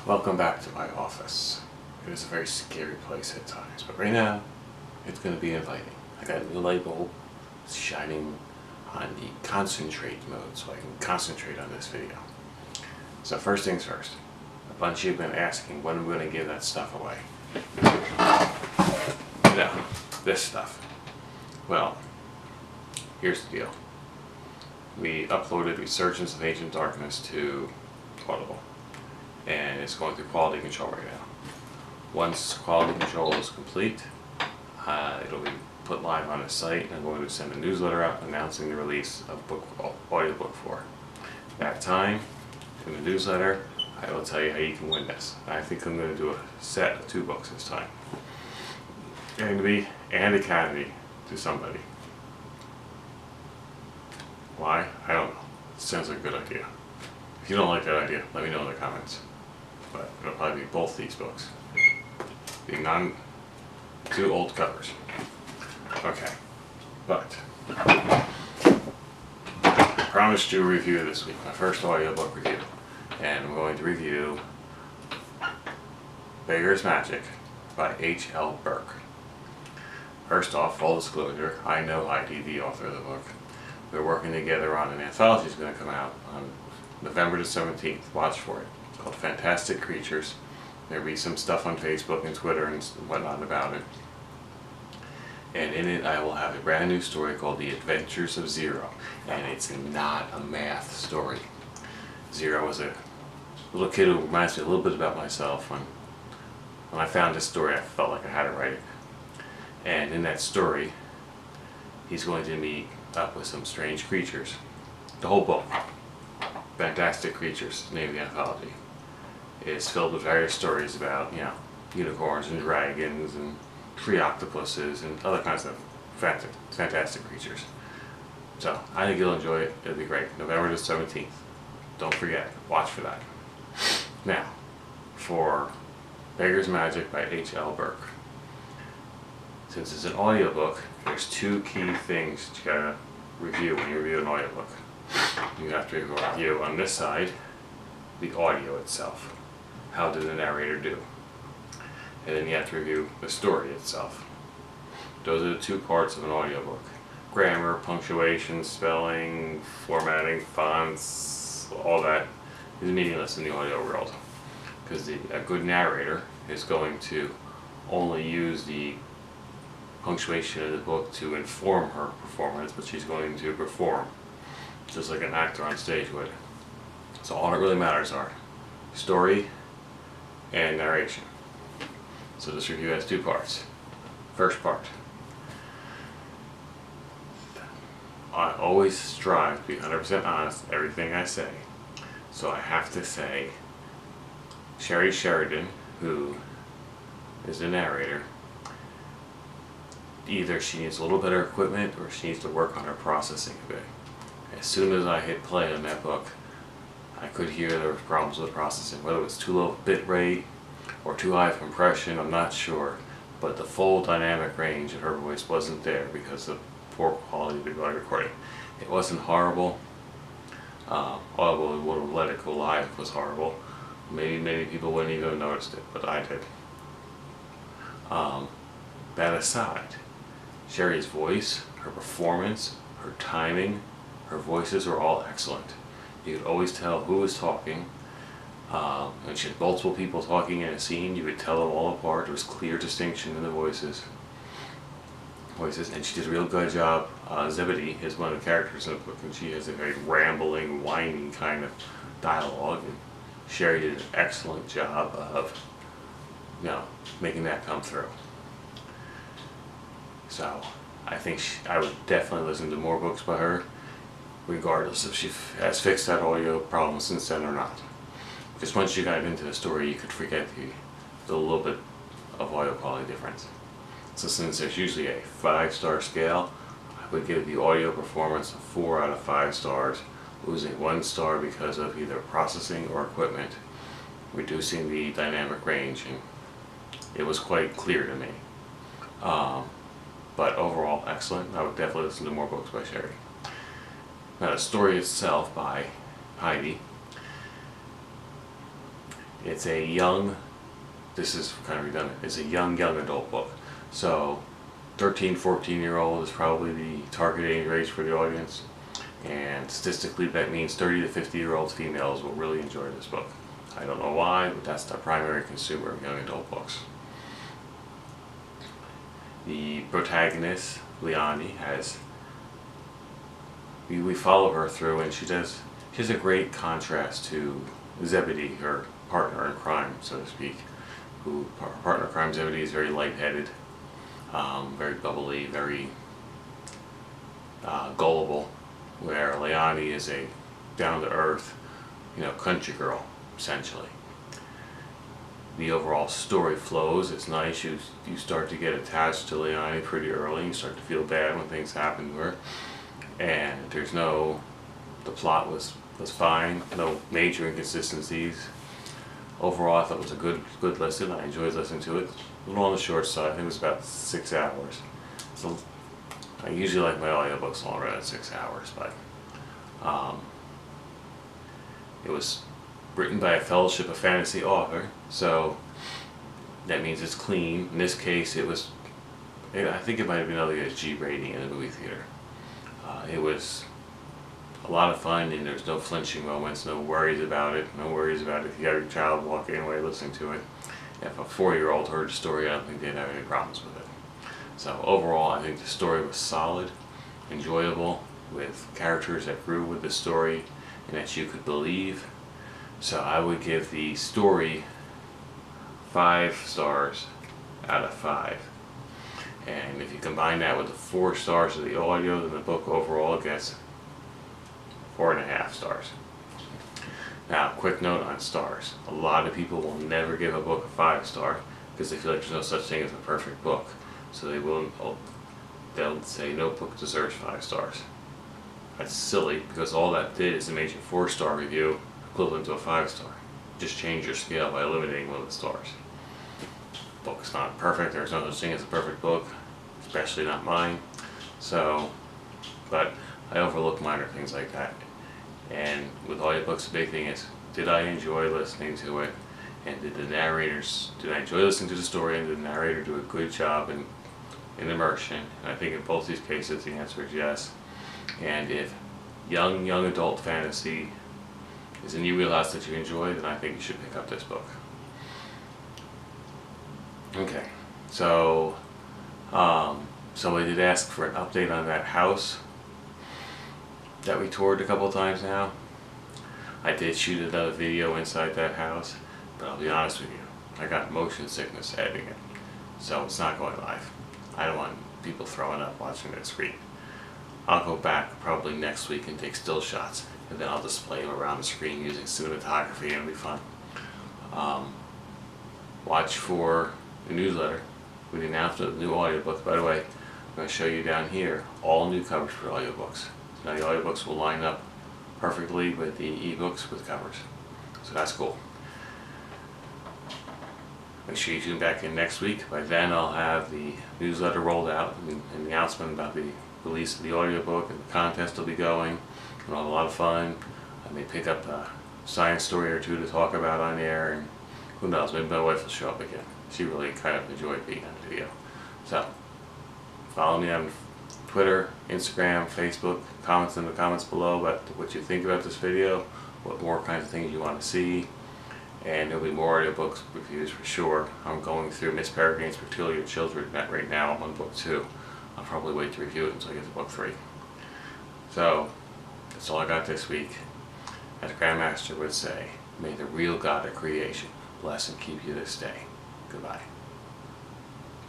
Welcome back to my office. It is a very scary place at times, but right now it's going to be inviting. I got a new light bulb shining on the concentrate mode so I can concentrate on this video. So first things first, a bunch of you have been asking when I'm going to give that stuff away. Now, this stuff. Well, here's the deal. We uploaded Resurgence of Ancient Darkness to Audible, and it's going through quality control right now. Once quality control is complete, it'll be put live on the site, and I'm going to send a newsletter out announcing the release of audiobook 4. At that time, in the newsletter, I will tell you how you can win this. I think I'm going to do a set of 2 books this time. Enemy and Academy to somebody. Why? I don't know. It sounds like a good idea. If you don't like that idea, let me know in the comments. But it'll probably be both these books. Being on 2 old covers. Okay. But I promised you a review this week. My first audiobook review. And I'm going to review Beggar Magic by H.L. Burke. First off, full disclosure, I know Heidi, the author of the book. We're working together on an anthology that's going to come out on November the 17th. Watch for it. It's called Fantastic Creatures. There'll be some stuff on Facebook and Twitter and whatnot about it. And in it I will have a brand new story called The Adventures of Zero. And it's not a math story. Zero was a little kid who reminds me a little bit about myself. When I found this story, I felt like I had to write it. And in that story, he's going to meet up with some strange creatures. The whole book, Fantastic Creatures, the name of the anthology, is filled with various stories about, unicorns and dragons and tree octopuses and other kinds of fantastic creatures. So, I think you'll enjoy it. It'll be great. November the 17th. Don't forget. Watch for that. Now, for Beggar Magic by H.L. Burke. Since it's an audiobook, there's 2 key things that you gotta review when you review an audiobook. You have to review on this side the audio itself. How did the narrator do? And then you have to review the story itself. Those are the 2 parts of an audiobook. Grammar, punctuation, spelling, formatting, fonts, all that is meaningless in the audio world. Because a good narrator is going to only use the punctuation of the book to inform her performance, but she's going to perform just like an actor on stage would. So all that really matters are story and narration. So this review has 2 parts. First part. I always strive to be 100% honest in everything I say. So I have to say, Sherry Sheridan, who is the narrator, either she needs a little better equipment or she needs to work on her processing a bit. As soon as I hit play on that book, I could hear there were problems with processing. Whether it was too low bit rate or too high of compression, I'm not sure. But the full dynamic range of her voice wasn't there because of poor quality of the recording. It wasn't horrible. Audible would have let it go live if it was horrible. Maybe many people wouldn't even have noticed it, but I did. That aside, Sherry's voice, her performance, her timing, her voices were all excellent. You could always tell who was talking. When she had multiple people talking in a scene, you could tell them all apart. There was clear distinction in the voices, and she did a real good job. Zebedee is one of the characters in the book, and she has a very rambling, whiny kind of dialogue. And Sherry did an excellent job of, making that come through. So, I think I would definitely listen to more books by her, regardless if she has fixed that audio problem since then or not. Because once you got into the story, you could forget the little bit of audio quality difference. So since there's usually a 5-star scale, I would give the audio performance a 4 out of 5 stars, losing 1 star because of either processing or equipment, reducing the dynamic range, and it was quite clear to me. But overall, excellent. I would definitely listen to more books by Sherry. Now, the story itself by Heidi It's a young, this is kind of redundant, it's a young adult book. So 13, 14-year-old is probably the target age range for the audience. And statistically that means 30 to 50-year-old females will really enjoy this book. I don't know why, but that's the primary consumer of young adult books. The protagonist, Leonie, we follow her through, and she has a great contrast to Zebedee, her partner in crime, so to speak. Her partner in crime, Zebedee, is very lightheaded, very bubbly, very gullible, where Leonie is a down-to-earth, country girl, essentially. The overall story flows. It's nice. You start to get attached to Leonie pretty early. You start to feel bad when things happen to her. And the plot was fine. No major inconsistencies. Overall, I thought it was a good listen. I enjoyed listening to it. A little on the short side. I think it was about 6 hours. So I usually like my audiobooks longer than 6 hours, but it was written by a Fellowship of Fantasy author, so that means it's clean. In this case, I think it might have been only a G rating in the movie theater. It was a lot of fun, and there's no flinching moments, no worries about it. No worries about if you have your child walking away listening to it. If a 4-year-old heard the story, I don't think they'd have any problems with it. So overall, I think the story was solid, enjoyable, with characters that grew with the story and that you could believe. So I would give the story 5 stars out of 5. And if you combine that with the 4 stars of the audio, then the book overall gets 4.5 stars. Now, quick note on stars. A lot of people will never give a book a 5-star because they feel like there's no such thing as a perfect book. So they'll say no book deserves 5 stars. That's silly, because all that did is it made your 4-star review equivalent to a 5-star. Just change your scale by eliminating one of the stars. The book's not perfect. There's no such thing as a perfect book, especially not mine. So, but I overlook minor things like that. And with audiobooks, the big thing is, did I enjoy listening to it? And did I enjoy listening to the story, and did the narrator do a good job in immersion? And I think in both these cases the answer is yes. And if young adult fantasy is in your wheelhouse that you enjoy, then I think you should pick up this book. Okay, so somebody did ask for an update on that house that we toured a couple times now. I did shoot another video inside that house, but I'll be honest with you, I got motion sickness editing it, so it's not going live. I don't want people throwing up watching that screen. I'll go back probably next week and take still shots, and then I'll display them around the screen using cinematography, and it'll be fun. Watch for the newsletter with the announcement of the new audiobooks. By the way, I'm going to show you down here all new covers for audiobooks. So now the audiobooks will line up perfectly with the ebooks with covers. So that's cool. Make sure you tune back in next week. By then I'll have the newsletter rolled out and the announcement about the release of the audiobook, and the contest will be going, and I'll have a lot of fun. I may pick up a science story or 2 to talk about on air, and who knows, maybe my wife will show up again. She really kind of enjoyed being on the video. So, follow me on Twitter, Instagram, Facebook, comments in the comments below about what you think about this video, what more kinds of things you want to see, and there'll be more audiobooks reviews for sure. I'm going through Miss Peregrine's Peculiar Children right now. I'm on book 2. I'll probably wait to review it until I get to book 3. So, that's all I got this week. As Grandmaster would say, may the real God of creation bless and keep you this day. Goodbye.